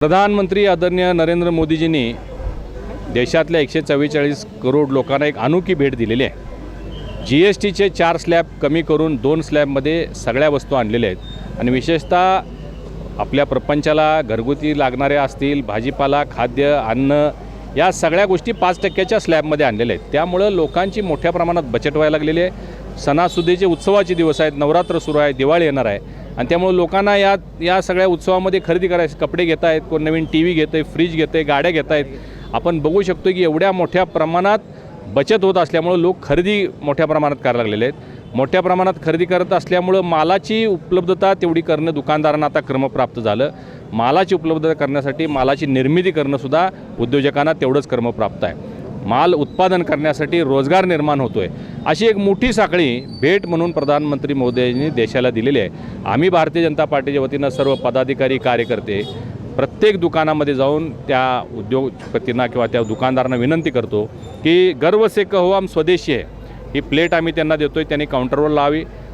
प्रधानमंत्री आदरणीय नरेंद्र मोदीजींनी देशातल्या 144 करोड लोकांना एक अनोखी भेट दिलेली आहे। GSTचे 4 स्लॅब कमी करून 2 स्लॅबमध्ये सगळ्या वस्तू आणलेल्या आहेत आणि विशेषतः आपल्या प्रपंचाला घरगुती लागणाऱ्या असतील, भाजीपाला, खाद्य, अन्न या सगळ्या गोष्टी 5% स्लॅबमध्ये आणलेल्या आहेत। त्यामुळं लोकांची मोठ्या प्रमाणात बचत व्हायला लागलेली आहे। सणासुदीचे उत्सवाचे दिवस आहेत, नवरात्र सुरू आहे, दिवाळी येणार आहे आणि त्यामुळे लोकांना या सगळ्या उत्सवामध्ये खरेदी करायचे, कपडे घेत आहेत, कोण नवीन TV घेत आहे, फ्रीज घेत आहे, गाड्या घेत आहेत। आपण बघू शकतो की एवढ्या मोठ्या प्रमाणात बचत होत असल्यामुळे लोक खरेदी मोठ्या प्रमाणात करायला लागलेले आहेत। मोठ्या प्रमाणात खरेदी करत असल्यामुळे मालाची उपलब्धता तेवढी करणं दुकानदारांना आता क्रमप्राप्त झालं। मालाची उपलब्धता करण्यासाठी मालाची निर्मिती करणंसुद्धा उद्योजकांना तेवढंच क्रमप्राप्त आहे। माल उत्पादन करण्यासाठी रोजगार निर्माण होतोय, अशी एक मोठी साखळी भेट म्हणून प्रधानमंत्री मोदींनी देशाला दिलेली आहे। आम्ही भारतीय जनता पार्टीच्या वतीनं सर्व पदाधिकारी, कार्यकर्ते प्रत्येक दुकानामध्ये जाऊन त्या उद्योगपतींना किंवा त्या दुकानदारांना विनंती करतो की गर्व से कहो हम स्वदेशी आहे ही प्लेट आम्ही त्यांना देतोय, त्यांनी काउंटरवर लावावी